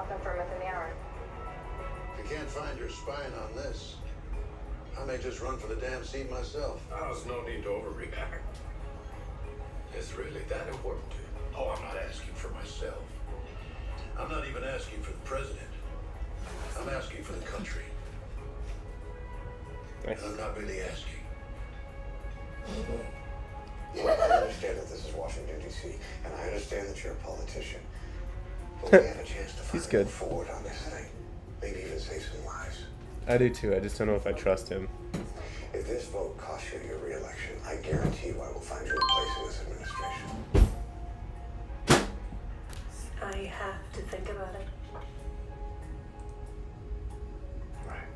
I'll confirm within the hour. If you can't find her spying on this, I may just run for the damn seat myself. Oh, there's no need to overreact. It's really that important to you. Oh, I'm not asking for myself. I'm not even asking for the president. I'm asking for the country. And I'm not really asking. Well, I understand that this is Washington, D.C., and I understand that you're a politician. But we have a chance to He's finally good. move forward on this thing. Maybe even save some lives. I do too. I just don't know if I trust him. If this vote costs you your re-election, I guarantee you I will find you a place in this administration. I have to think about it. Right.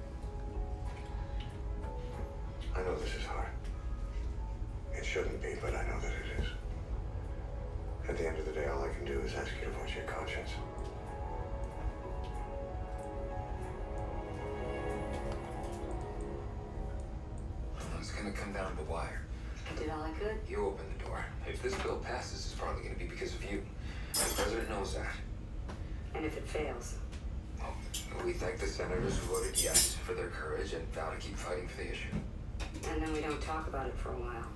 I know this is hard. It shouldn't be, but I know that it is. At the end of the day, all I can do is ask you to voice your conscience. It's gonna come down to the wire. I did all I could. You open the door. If this bill passes, it's probably gonna be because of you. The president knows that. And if it fails? Well, we thank the senators who voted yes for their courage and vow to keep fighting for the issue. And then we don't talk about it for a while.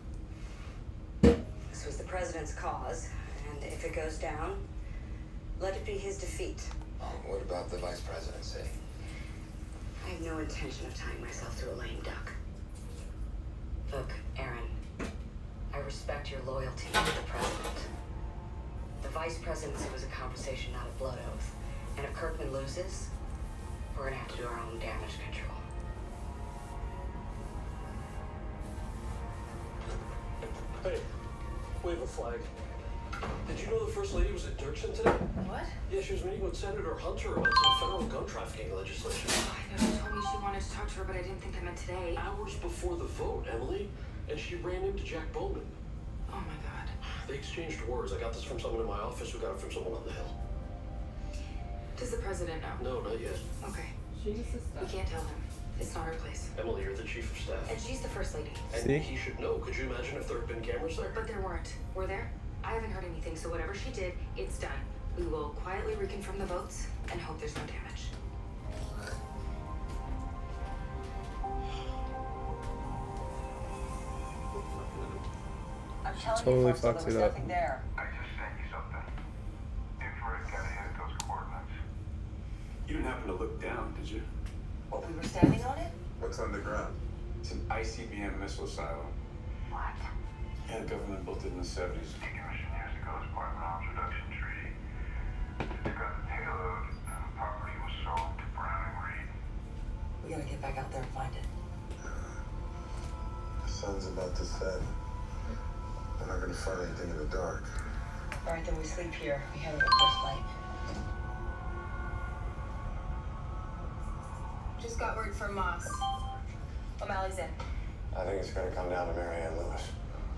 This was the president's cause, and if it goes down, let it be his defeat. What about the vice presidency? I have no intention of tying myself to a lame duck. Look, Aaron, I respect your loyalty to the president. The vice presidency was a conversation, not a blood oath. And if Kirkman loses, we're gonna have to do our own damage control. Hey, wave a flag. Did you know the First Lady was at Dirksen today? What? Yeah, she was meeting with Senator Hunter about some federal gun trafficking legislation. I know she told me she wanted to talk to her, but I didn't think that meant today. Hours before the vote, Emily. And she ran into Jack Bowman. Oh my god. They exchanged words. I got this from someone in my office who got it from someone on the Hill. Does the president know? No, not yet. Okay. She's a sister. We can't tell him. It's not our place. Emily, you're the chief of staff. And she's the first lady. And See? he should know. Could you imagine if there had been cameras there? But there weren't. Were there? I haven't heard anything, so whatever she did, it's done. We will quietly reconfirm the votes and hope there's no damage. I'm telling Totally you, folks, fucks there was it up. nothing there. I just sent you something. Infrared gotta hit those coordinates. You didn't happen to look down, did you? What, we were standing on it? What's underground? It's an ICBM missile silo. What? Yeah, the government built it in the 70s. Decommissioned years ago as part of an arms reduction treaty. They got the payload, and the property was sold to Brown and Reed. We gotta get back out there and find it. The sun's about to set. We're not gonna find anything in the dark. All right, then we sleep here. We head over first light. Just got word from Moss. O'Malley's in. I think it's gonna come down to Mary Ann Lewis.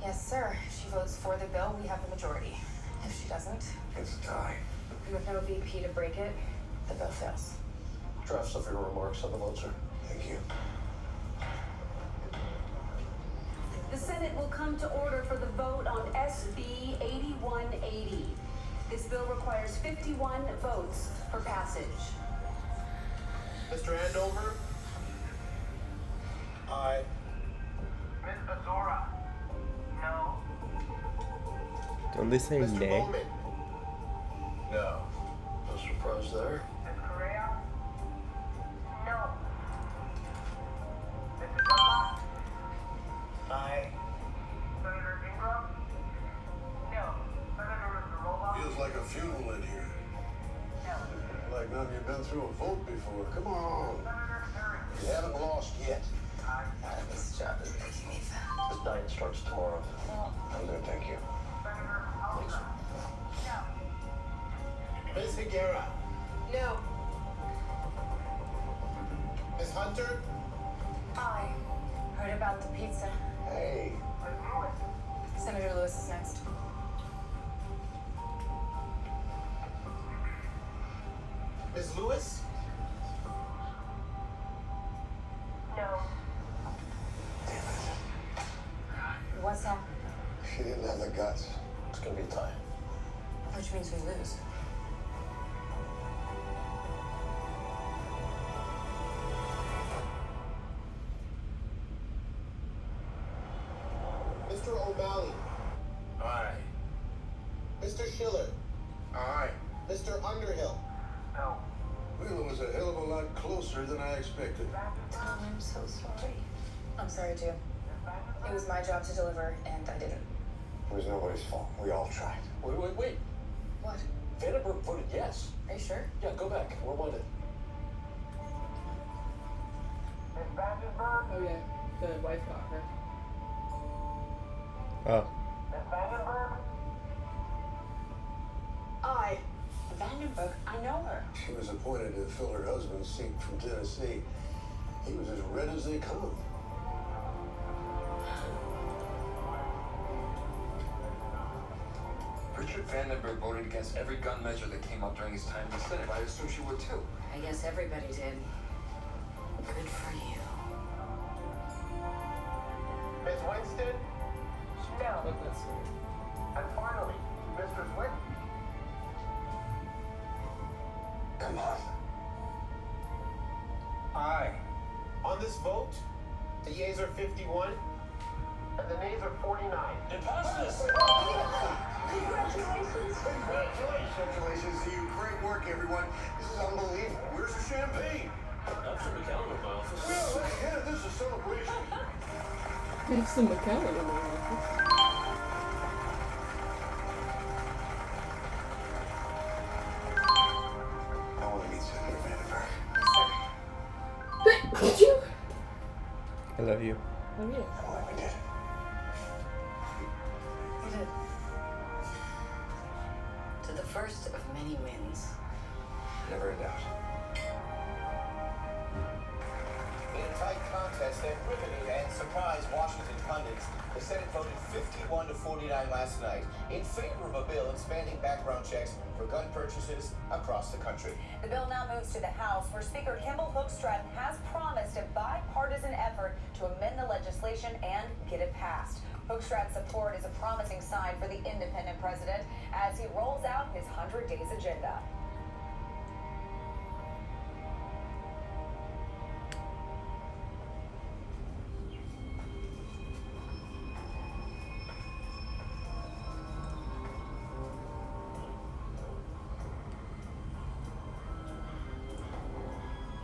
Yes, sir. If she votes for the bill, we have the majority. If she doesn't, It's a tie. with no VP to break it, the bill fails. Draft stuff for your remarks on the vote, sir. Thank you. The Senate will come to order for the vote on SB 8180. This bill requires 51 votes for passage. Mr. Andover? Aye. Ms. Azora? No. Don't they say Mr. nay? Bowman? No. No surprise there. Ms. Correa? No. Mr. Dunlop? Aye. Senator Ingram? No. Senator Zarola? Feels like a funeral in here. No. Like none of you've been through a vote before. Come on. Senator Perry? You haven't lost yet. Aye. This job is making me fat. This diet starts tomorrow. I'm good, thank you. Senator Hauser? No. Ms. Higuera? No. Ms. Hunter? I heard about the pizza. Hey. Ms. Lewis? Senator Lewis is next. Ms. Lewis? No. Damn it. What's happened? She didn't have the guts. It's gonna be a tie. Which means we lose. O'Malley. Aye. Mr. Schiller. Aye. Mr. Underhill. No. Well, it was a hell of a lot closer than I expected. Tom, I'm so sorry. I'm sorry too. It was my job to deliver, and I didn't. It was nobody's fault. We all tried. Wait. What? Vandenberg voted yes. Are you sure? Yeah, go back. Rewind it. Oh yeah, the wife got her. Oh. Vandenberg, I know her. She was appointed to fill her husband's seat from Tennessee. He was as red as they come. Richard Vandenberg voted against every gun measure that came up during his time in the Senate. I assume she would too. I guess everybody did. Good for you. Miss Winston? No. But that's And finally, Mr. Swinton. Come on. Aye. On this vote, the yeas are 51, and the nays are 49. It passes! Congratulations! Congratulations to you. Great work, everyone. This is unbelievable. Where's the champagne? That's from the calendar in my office. Well, yeah, this is a celebration. There's some McKellen in the office. I want to meet Senator Vandenberg. Did you? I love you. Oh yeah. I'm glad we did. You did. To the first of many wins. Never in doubt. In a tight contest that riveted and surprised Washington pundits, the Senate voted 51 to 49 last night in favor of a bill expanding background checks for gun purchases across the country. The bill now moves to the House, where Speaker Kimball Hoekstraten has promised a bipartisan effort to amend the legislation and get it passed. Hoekstraten's support is a promising sign for the independent president as he rolls out his 100 days agenda.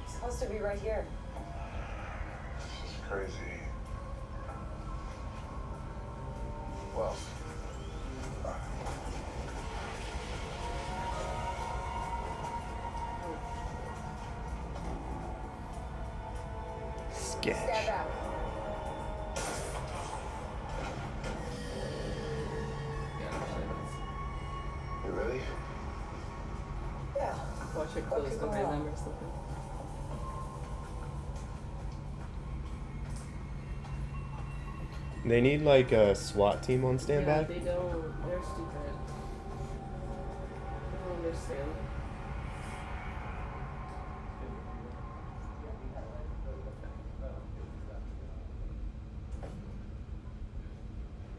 He's supposed to be right here. This is crazy. Well, Sketch. Stand out. You ready? Yeah. Watch it close behind them or something. They need like a SWAT team on Yeah, standby. they don't. They're stupid. I don't understand.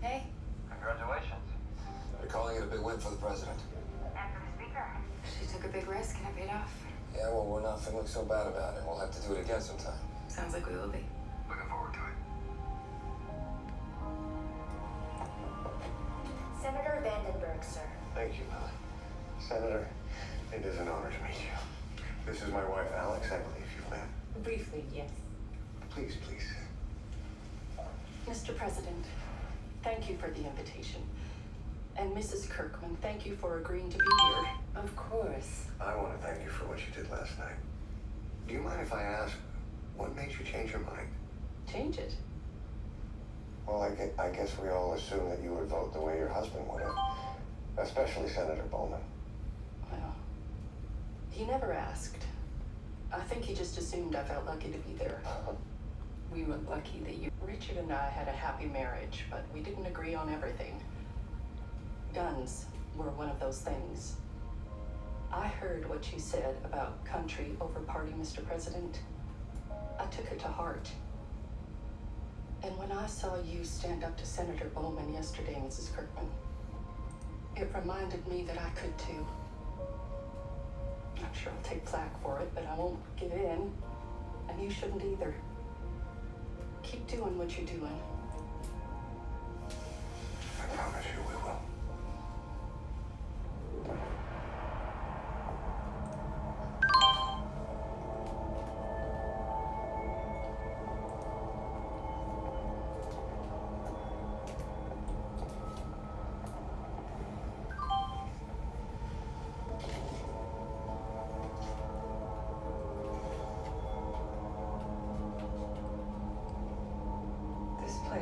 Hey. Congratulations. They're calling it a big win for the president. And for the speaker. She took a big risk and it paid off. Yeah, well, we're not feeling so bad about it. We'll have to do it again sometime. Sounds like we will be. Looking forward to it. Senator Vandenberg, sir. Thank you, Molly. Senator, it is an honor to meet you. This is my wife, Alex. I believe you've met. Briefly, yes. Please, please. Mr. President, thank you for the invitation. And Mrs. Kirkman, thank you for agreeing to be here. Of course. I want to thank you for what you did last night. Do you mind if I ask, what made you change your mind? Change it. Well, I guess we all assumed that you would vote the way your husband would have, especially Senator Bowman. Well, he never asked. I think he just assumed I felt lucky to be there. We were lucky that you... Richard and I had a happy marriage, but we didn't agree on everything. Guns were one of those things. I heard what you said about country over party, Mr. President. I took it to heart. And when I saw you stand up to Senator Bowman yesterday, Mrs. Kirkman, it reminded me that I could too. I'm sure I'll take flack for it, but I won't give in. And you shouldn't either. Keep doing what you're doing.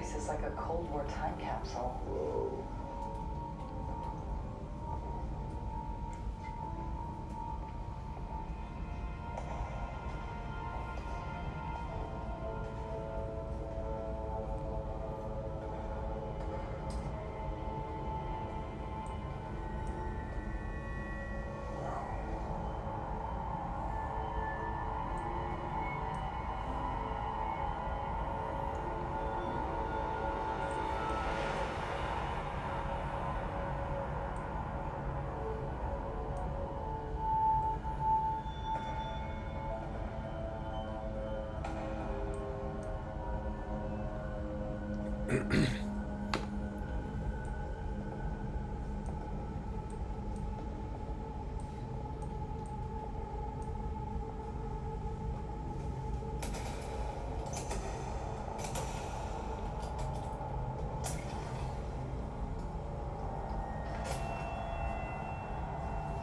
place is like a Cold War time capsule. Whoa.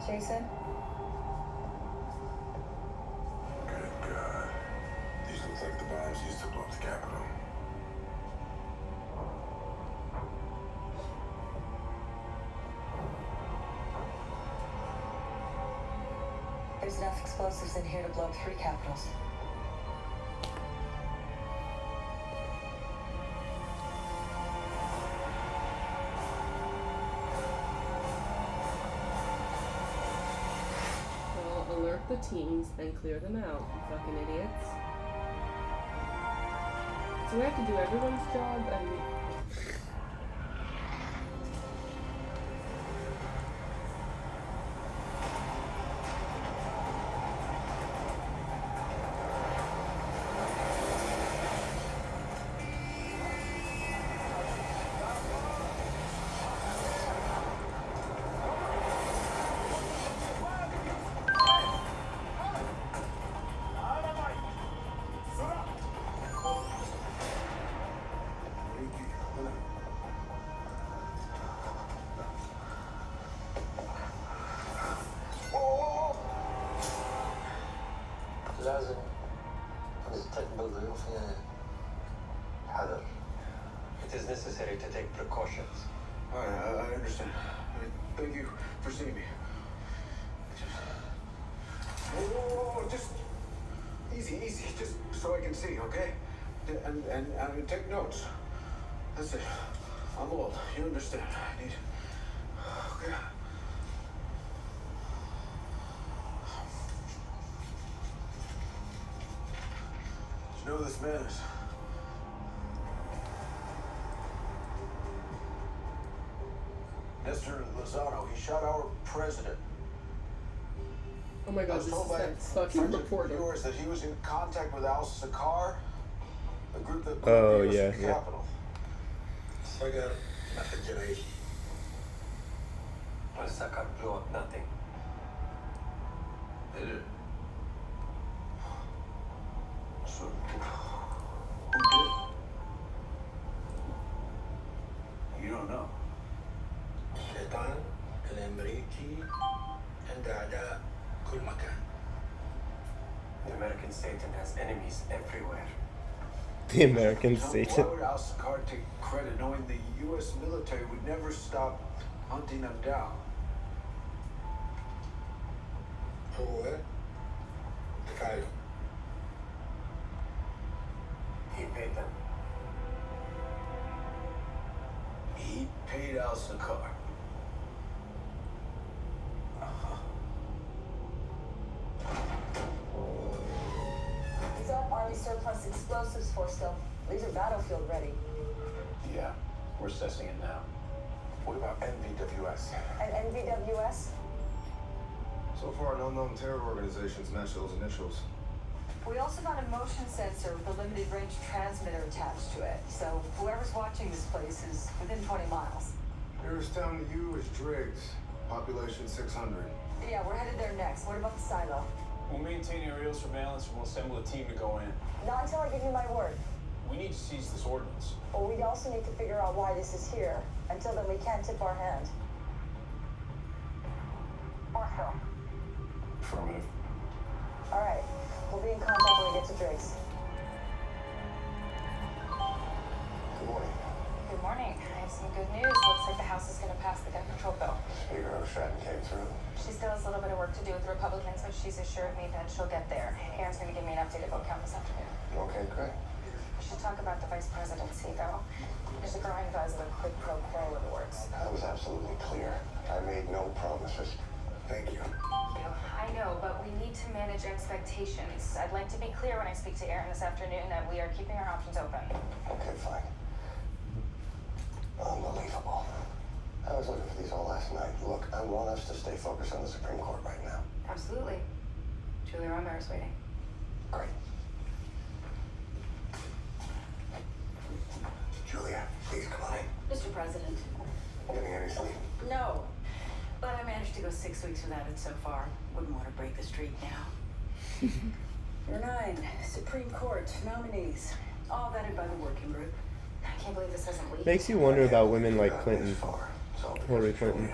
Jason? Good God. These look like the bombs used to blow up the Capitol. There's enough explosives in here to blow up 3 capitals. Well, alert the teams and clear them out, you fucking idiots. So we have to do everyone's job and... لازم نستقبل ضيوفنا حذر. It is necessary to take precautions. I understand. Thank you for seeing me. Whoa, just easy, just so I can see, okay? And take notes. That's it. I'm old. You understand? I need. Okay. You know who this man is? Mr. Lozano, he shot our president. Oh my I god, was this told is by that fucking friends of reporter. yours that he was in contact with Al Sakar, the group that Oh, blew yeah, the yeah. Capitol. Sagar nothing generation. Well, Sakar blew up nothing. Did it? So, who did? You don't know. الشيطان الأمريكي عند أعداء كل مكان. The American Satan has enemies everywhere. The American Why Satan. would Al Sakar take credit knowing the U.S. military would never stop hunting them down? هو دفاعهم. He paid them. He paid Al Sakar. These aren't Army surplus explosives for still. These are battlefield ready. Yeah, we're assessing it now. What about NVWS? And NVWS? So far, no known terror organizations match those initials. We also found a motion sensor with a limited range transmitter attached to it. So whoever's watching this place is within 20 miles. Nearest town to you is Driggs. Population 600. Yeah, we're headed there next. What about the silo? We'll maintain aerial surveillance and we'll assemble a team to go in. Not until I give you my word. We need to seize this ordnance. Well, we also need to figure out why this is here. Until then, we can't tip our hand. Marshall. Affirmative. All right. We'll be in contact when we get to Driggs. Good morning. some good news. Looks like the House is going to pass the gun control bill. Speaker Stratton came through. She still has a little bit of work to do with the Republicans, but she's assured me that she'll get there. Aaron's going to give me an updated vote count this afternoon. Okay, great. We should talk about the vice presidency, though. There's a growing buzz of a quid pro quo in the works. That was absolutely clear. I made no promises. Thank you. I know, but we need to manage expectations. I'd like to be clear when I speak to Aaron this afternoon that we are keeping our options open. Okay, fine. Unbelievable. I was looking for these all last night. Look, I want us to stay focused on the Supreme Court right now. Absolutely. Julia Romer is waiting. Great. Julia, please come on in. Mr. President. Getting any sleep? No. But I managed to go 6 weeks without it so far. Wouldn't want to break the streak now. Your 9 Supreme Court nominees, all vetted by the working group. I can't believe this hasn't leaked. Makes you wonder about women like Clinton, Hillary Clinton.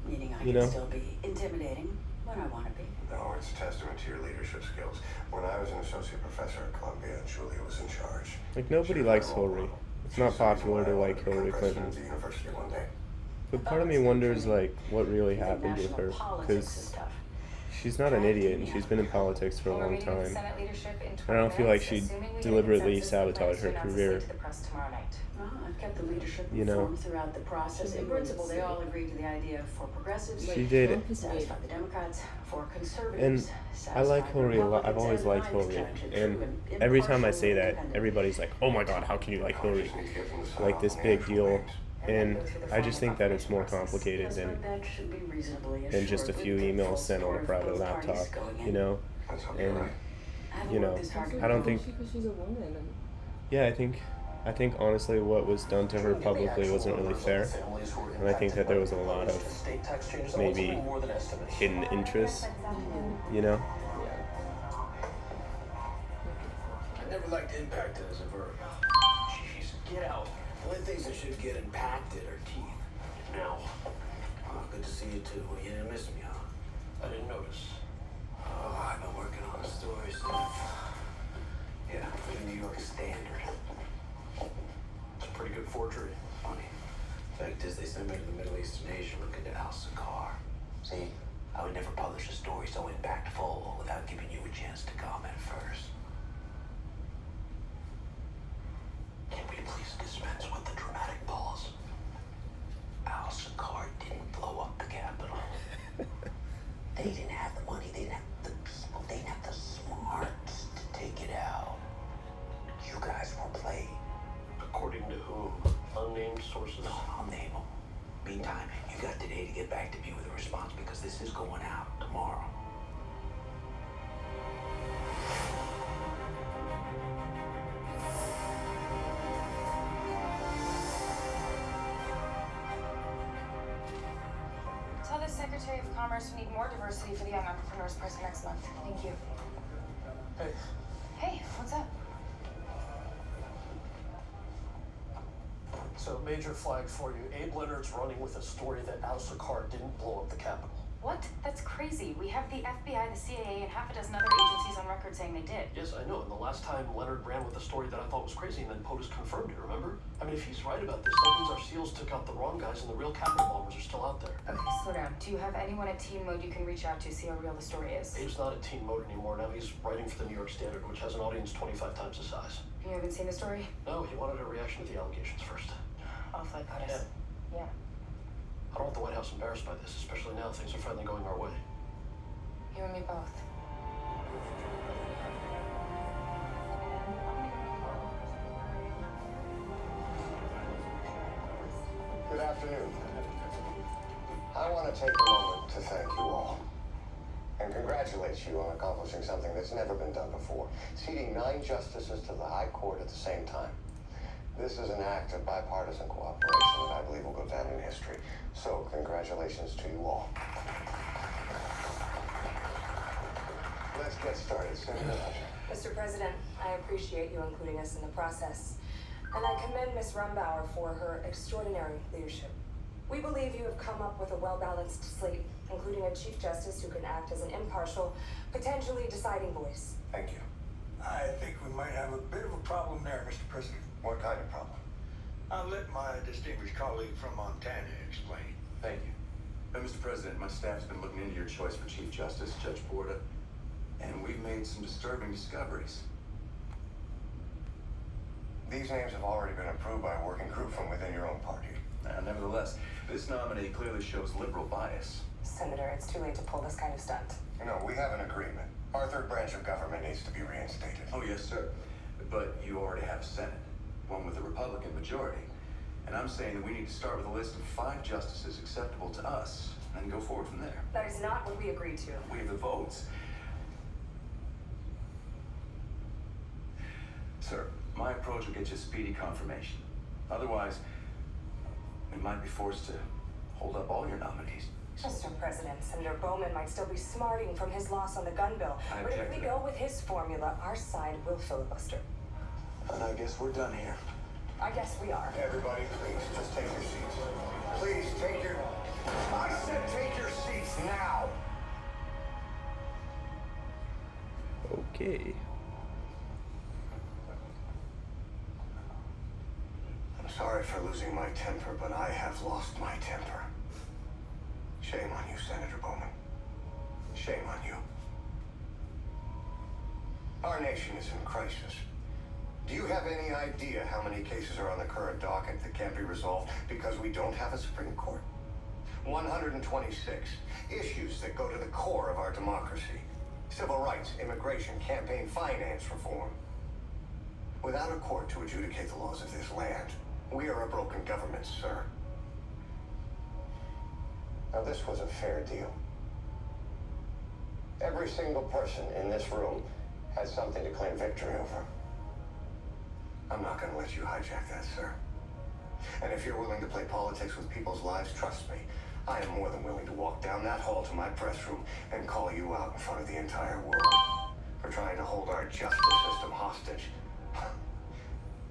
Meaning I You can know? still be intimidating when I want to be. No, it's a testament to your leadership skills. When I was an associate professor at Columbia, Julia was in charge. Like, nobody likes Hillary. It's not popular to like Hillary Clinton. President of the university one day. But part of me wonders, like, what really happened with her. Because she's not an idiot, and she's been in politics for a long time. I don't feel like she deliberately sabotaged her career. Well, I've kept the leadership You know. informed throughout the process. In principle, they all agreed to the idea for progressives. She did. Satisfy the Democrats, for conservatives. And I like Hillary a lot. I've always liked Hillary. And every time I say that, everybody's like, oh my god, how can you like Hillary? Like this big deal. And I just think that it's more complicated than just a few emails sent on a private laptop, you know? And, you know, I don't think... Because she's a woman. And Yeah, I think honestly what was done to her publicly wasn't really fair. And I think that there was a lot of maybe hidden interests, you know? I never liked impacted as a verb. Jeez, get out. The only things that should get impacted are teeth. Now. Oh, good to see you too. Well, you didn't miss me, huh? I didn't notice. Oh, I've been working on a story stuff. Yeah, for the New York Standard. It's a pretty good forgery. Funny. Fact is, they sent me to the Middle East and Asia looking to Al-Sakar. See, I would never publish a story so impactful without giving you a chance to comment first. Can we please dispense with the dramatic pause? Al-Sakar didn't blow up the Capitol. They didn't have the money, they didn't have the people, they didn't have the smarts to take it out. You guys were played. According to whom? Unnamed sources? No, I'll name them. Meantime, you got today to get back to me with a response because this is going out tomorrow. Tell the Secretary of Commerce we need more diversity for the Young Entrepreneurs Prize next month. Thank you. Hey, Hey, what's up? so major flag for you. Abe Leonard's running with a story that Al-Sakar didn't blow up the Capitol. What? That's crazy. We have the FBI, the CIA, and half a dozen other agencies on record saying they did. Yes, I know. And the last time Leonard ran with a story that I thought was crazy, and then POTUS confirmed it, remember? I mean, if he's right about this, that means our SEALs took out the wrong guys and the real Capitol bombers are still out there. Okay, slow down. Do you have anyone at Teen Mode you can reach out to, see how real the story is? Abe's not at Teen Mode anymore. Now he's writing for the New York Standard, which has an audience 25 times the size. You haven't seen the story? No, he wanted a reaction to the allegations first. I'll fly POTUS. Yeah. I don't want the White House embarrassed by this, especially now things are finally going our way. You and me both. Good afternoon. I want to take a moment to thank you all and congratulate you on accomplishing something that's never been done before, seating 9 justices to the High Court at the same time. This is an act of bipartisan cooperation that I believe will go down in history. So, congratulations to you all. Let's get started, Senator. Mr. President, I appreciate you including us in the process, and I commend Ms. Rumbauer for her extraordinary leadership. We believe you have come up with a well-balanced slate, including a Chief Justice who can act as an impartial, potentially deciding voice. Thank you. I think we might have a bit of a problem there, Mr. President. What kind of problem? I'll let my distinguished colleague from Montana explain. Thank you. Mr. President, my staff's been looking into your choice for Chief Justice, Judge Borda, and we've made some disturbing discoveries. These names have already been approved by a working group from within your own party. Nevertheless, this nominee clearly shows liberal bias. Senator, it's too late to pull this kind of stunt. No, we have an agreement. Our third branch of government needs to be reinstated. Oh, yes, sir. But you already have a Senate, one with a Republican majority. And I'm saying that we need to start with a list of 5 justices acceptable to us, and then go forward from there. That is not what we agreed to. We have the votes. Sir, my approach will get you speedy confirmation. Otherwise, we might be forced to hold up all your nominees. Mr. President, Senator Bowman might still be smarting from his loss on the gun bill. I But if object we to go with his formula, our side will filibuster. And I guess we're done here. I guess we are. Everybody, please, just take your seats. Please, take your... I said take your seats now! Okay. I'm sorry for losing my temper, but I have lost my temper. Shame on you, Senator Bowman. Shame on you. Our nation is in crisis. Do you have any idea how many cases are on the current docket that can't be resolved because we don't have a Supreme Court? 126 issues that go to the core of our democracy. Civil rights, immigration, campaign finance reform. Without a court to adjudicate the laws of this land, we are a broken government, sir. Now, this was a fair deal. Every single person in this room has something to claim victory over. I'm not going to let you hijack that, sir. And if you're willing to play politics with people's lives, trust me, I am more than willing to walk down that hall to my press room and call you out in front of the entire world for trying to hold our justice system hostage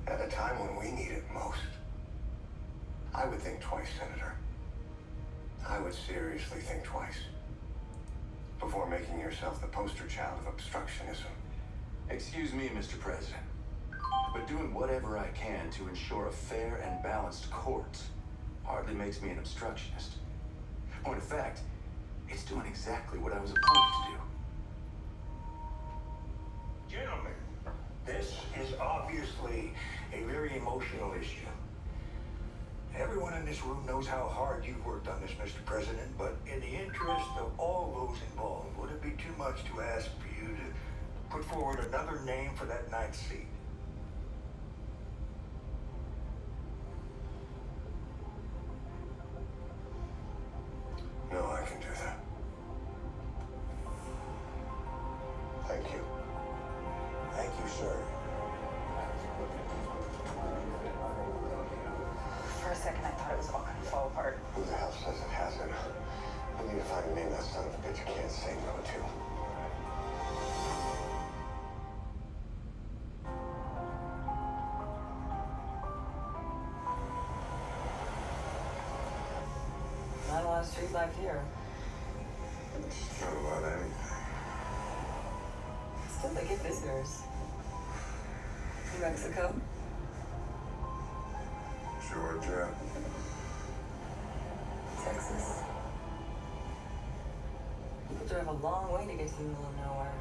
at a time when we need it most. I would think twice, Senator. I would seriously think twice before making yourself the poster child of obstructionism. Excuse me, Mr. President, but doing whatever I can to ensure a fair and balanced court hardly makes me an obstructionist. Point of fact, it's doing exactly what I was appointed to do. Gentlemen, this is obviously a very emotional issue. Everyone in this room knows how hard you've worked on this, Mr. President, but in the interest of all those involved, would it be too much to ask for you to put forward another name for that 9th seat? No, I can do that. Thank you. Thank you, sir. For a second, I thought it was all gonna fall apart. Who the hell says it hasn't? We need to find a name that son of a bitch can't say no to. Not a lot of street life here. Not about anything. Still, they get visitors. New Mexico? Georgia. Texas? People drive a long way to get to the middle of nowhere.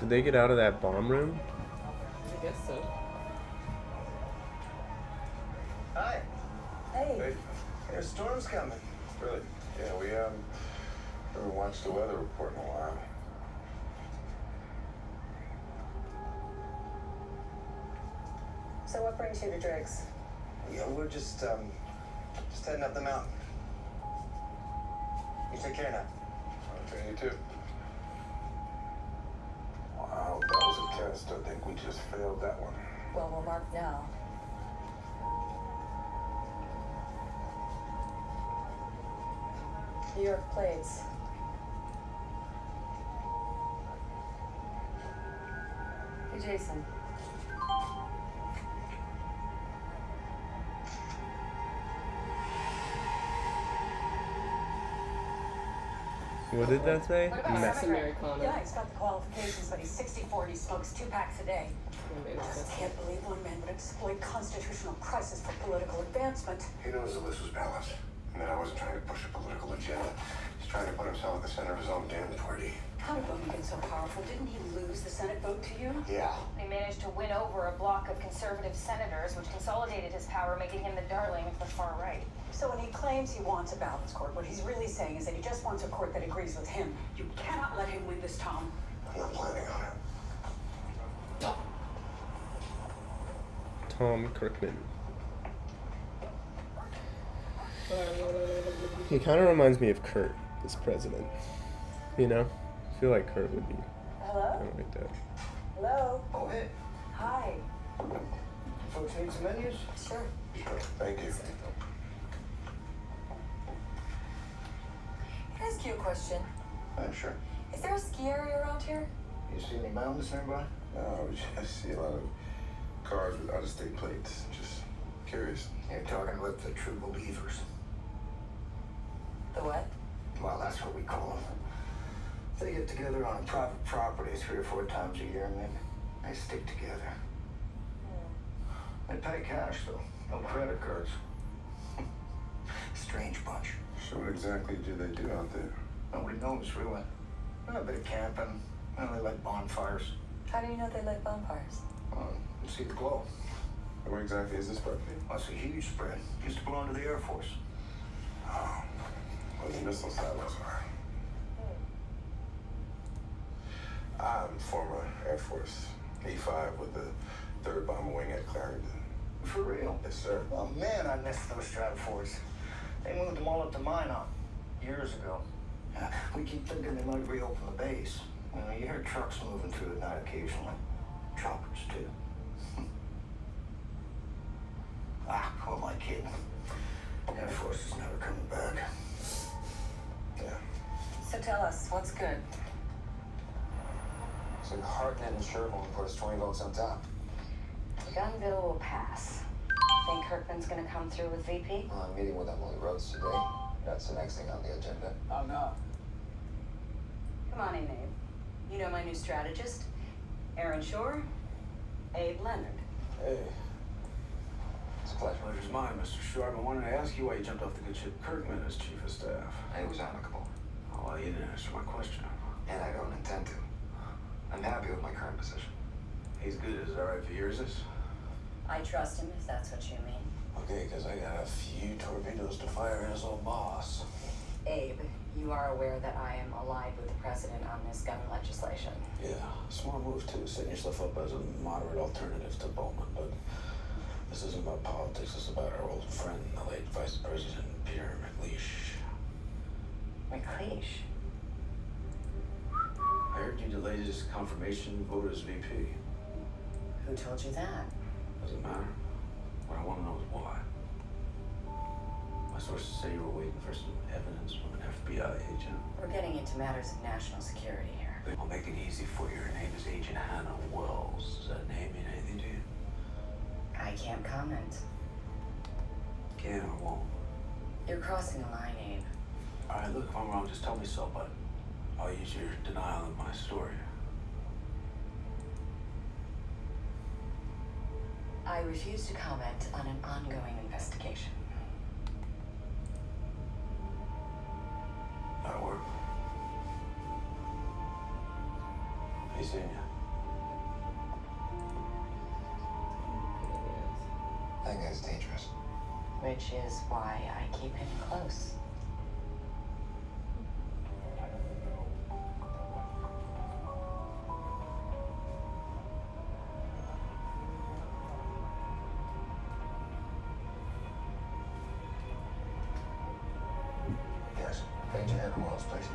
Did they get out of that bomb room? I guess so. Hi. Hey. There's storms coming. Really? Yeah, we haven't watched the weather report in a while. So what brings you to Driggs? Yeah, we're just heading up the mountain. You take care now. Okay, you too. Wow, that was a test. I think we just failed that one. Well, we're marked now. New York plates. Hey, Jason. What did that say? What about That's Senator? Americana. Yeah, he's got the qualifications, but he's 64 and he smokes 2 packs a day. Just can't believe one man would exploit constitutional crisis for political advancement. He knows the list was balanced, and that I wasn't trying to push a political agenda. He's trying to put himself at the center of his own damn party. How did Bowman get so powerful? Didn't he lose the Senate vote to you? Yeah. He managed to win over a block of conservative senators, which consolidated his power, making him the darling of the far right. So when he claims he wants a balanced court, what he's really saying is that he just wants a court that agrees with him. You cannot let him win this, Tom. I'm not planning on it. Tom Kirkman. He kind of reminds me of Kurt, this president. You know? I feel like Kurt would be Hello? kind of like that. Hello? Oh, hey. Hi. Folks need some menus? Sure. Sure. Thank you. Can I ask you a question? Sure. Is there a ski area around here? You see any mountains nearby? No, I see a lot of cars with out-of-state plates. Just curious. You're talking with the true believers. The what? Well, that's what we call them. They get together on a private property 3 or 4 times a year, and then they stick together. They pay cash, though. No credit cards. Strange bunch. So what exactly do they do out there? Nobody knows, really. A bit of camping. Well, they like bonfires. How do you know they light bonfires? You see the glow. Where exactly is this property? Well, it's a huge spread. Used to belong to the Air Force. Oh, where the missile silos are. I'm former Air Force, E5 with the 3rd Bomber Wing at Clarendon. For real? Yes, sir. Oh, man, I miss those Stratfors. They moved them all up to Minot years ago. We keep thinking they might reopen the base. You know, you hear trucks moving through at night occasionally. Choppers, too. Who am I kidding? Air Force is never coming back. Yeah. So tell us, what's good? So Hartnett and Sherman put us 20 votes on top. The gun bill will pass. Think Kirkman's gonna come through with VP? Well, I'm meeting with Emily Rhodes today. That's the next thing on the agenda. Oh, no. Come on in, Abe. You know my new strategist? Aaron Shore, Abe Leonard. Hey. It's a pleasure. Pleasure's mine, Mr. Short. I wanted to ask you why you jumped off the good ship Kirkman as chief of staff. It was amicable. Oh, well, you didn't answer my question. And I don't intend to. I'm happy with my current position. He's good. Is it all right if he hears this? I trust him, if that's what you mean. Okay, because I got a few torpedoes to fire at his old boss. Abe, you are aware that I am allied with the president on this gun legislation. Yeah, smart move too, setting yourself up as a moderate alternative to Bowman, but this isn't about politics, it's about our old friend, the late Vice President Pierre McLeish. McLeish? I heard you delayed his confirmation vote as VP. Who told you that? Doesn't matter. What I want to know is why. My sources say you were waiting for some evidence from an FBI agent. We're getting into matters of national security here. I'll make it easy for you. Her name is Agent Hannah Wells. Does that name mean anything to you? I can't comment. Can or won't? You're crossing the line, Abe. All right, look, if I'm wrong, just tell me so, but I'll use your denial of my story. I refuse to comment on an ongoing investigation. That'll work. Be seeing you. That guy's dangerous. Which is why I keep him close. Yes. Agent Hannah Wells, please.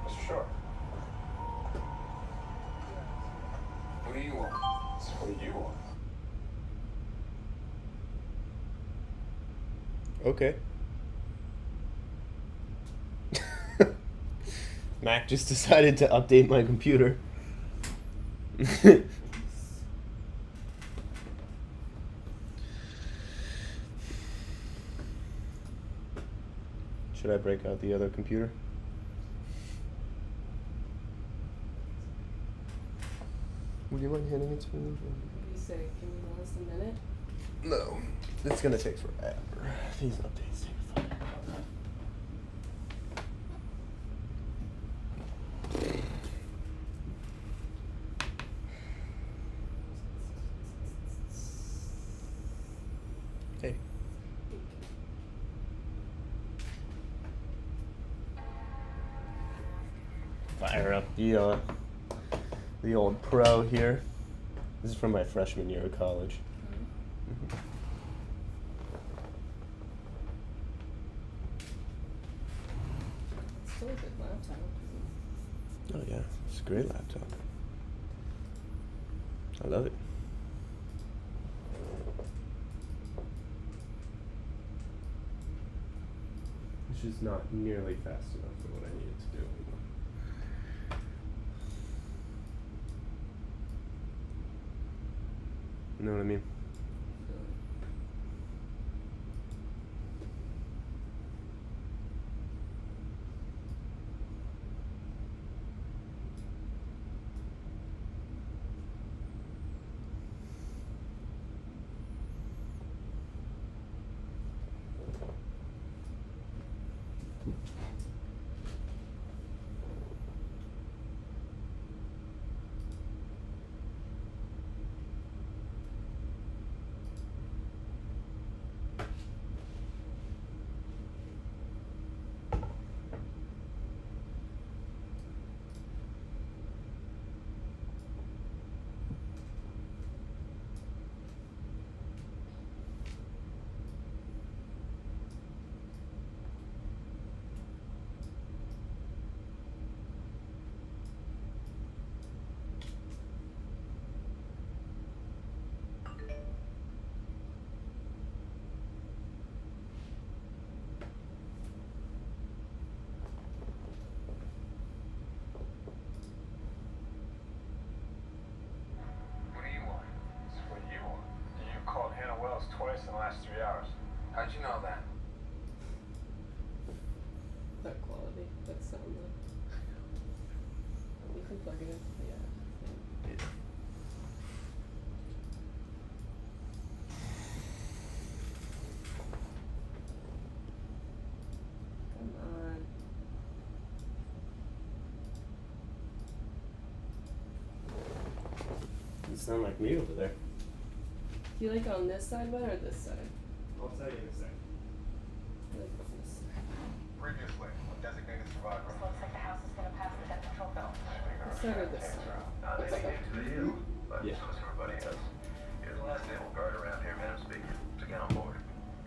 Mr. Short. What do you want? So what do you want? Okay. Mac just decided to update my computer. Should I break out the other computer? Would you mind handing it to me? What do you say? Can you last a minute? No. It's gonna take forever. These updates take forever. Hey. Fire up the old Pro here. This is from my freshman year of college. Mm-hmm. It's still a good laptop. Oh yeah, it's a great laptop. I love it. It's just not nearly fast enough for what I need it to do. You know what I mean? Twice in the last 3 hours. How'd you know that? That quality, that sound. You can plug it in. Yeah. Come on. You sound like me over there. Do you like on this side better or this side? I'll tell you in a second. I like on this side. Previously, a designated survivor. This looks like the house is gonna pass the debt control bill. This side or this side? They came to the hill, but Yeah. so is everybody else. You're the last naval guard around here, man. I'm speaking. So get on board.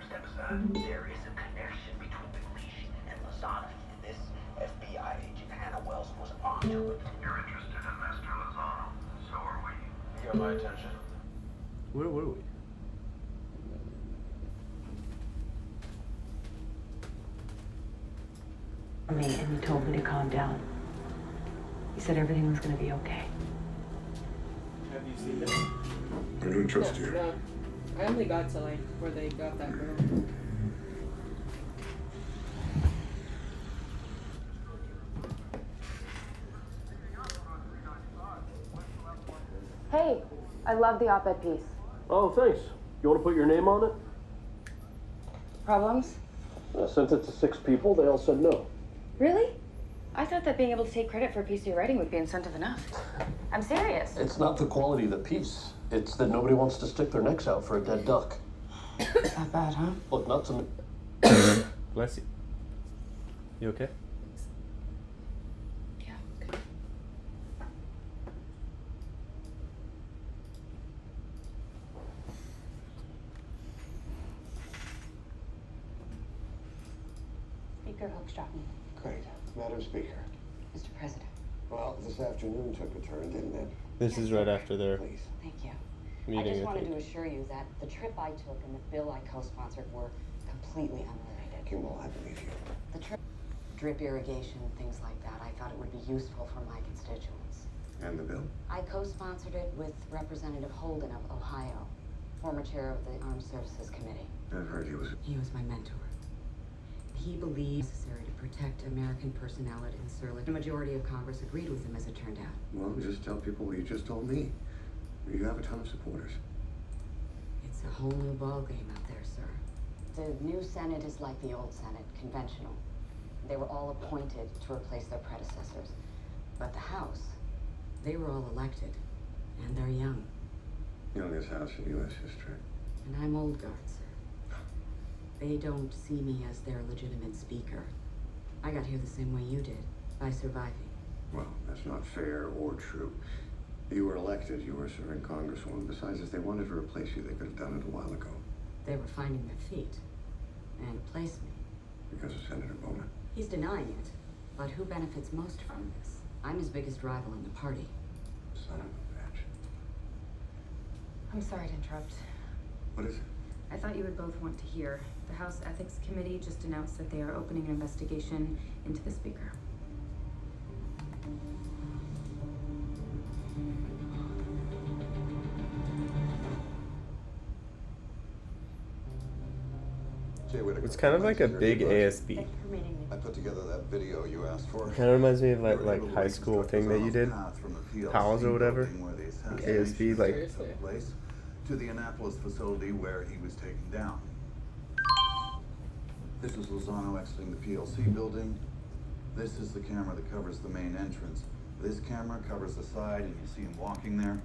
Step aside. There is a connection between the Grecian and Lozano. This FBI agent Hannah Wells was onto it. You're interested in Master Lozano. So are we. You got my attention. Where were we? Me, and he told me to calm down. He said everything was going to be okay. Have you seen that? I don't trust you. No, I only got to like where they got that girl. Hey, I love the op-ed piece. Oh, thanks. You want to put your name on it? Problems? I sent it to 6 people. They all said no. Really? I thought that being able to take credit for a piece of your writing would be incentive enough. I'm serious. It's not the quality of the piece. It's that nobody wants to stick their necks out for a dead duck. Not bad, huh? Look, not to me. Bless you. You okay? Yeah, okay. Speaker Hookstrap. Great. Madam Speaker. Mr. President. Well, this afternoon took a turn, didn't it? This is right after their Please. Thank you. meeting. I just I wanted think. to assure you that the trip I took and the bill I co-sponsored were completely unrelated. Kimball, I believe you. The trip. drip irrigation, things like that. I thought it would be useful for my constituents. And the bill? I co-sponsored it with Representative Holden of Ohio, former chair of the Armed Services Committee. I've heard he was... He was my mentor. He believed it necessary to protect American personnel at Incirlik. The majority of Congress agreed with him, as it turned out. Well, just tell people what you just told me. You have a ton of supporters. It's a whole new ballgame out there, sir. The new Senate is like the old Senate, conventional. They were all appointed to replace their predecessors. But the House, they were all elected, and they're young. Youngest house in U.S. history. And I'm old guard, sir. They don't see me as their legitimate speaker. I got here the same way you did, by surviving. Well, that's not fair or true. You were elected, you were serving Congresswoman. Besides, if they wanted to replace you, they could have done it a while ago. They were finding their feet, and placed me. Because of Senator Bowman. He's denying it, but who benefits most from this? I'm his biggest rival in the party. Son of a bitch. I'm sorry to interrupt. What is it? I thought you would both want to hear. The House Ethics Committee just announced that they are opening an investigation into the Speaker. It's kind of like a big ASB. I put together that video you asked for. Kind of reminds me of that like high school thing that you did, Pals or whatever. Like ASB, like. Place to the Annapolis facility where he was taken down. This is Lozano exiting the PLC building. This is the camera that covers the main entrance. This camera covers the side, and you see him walking there.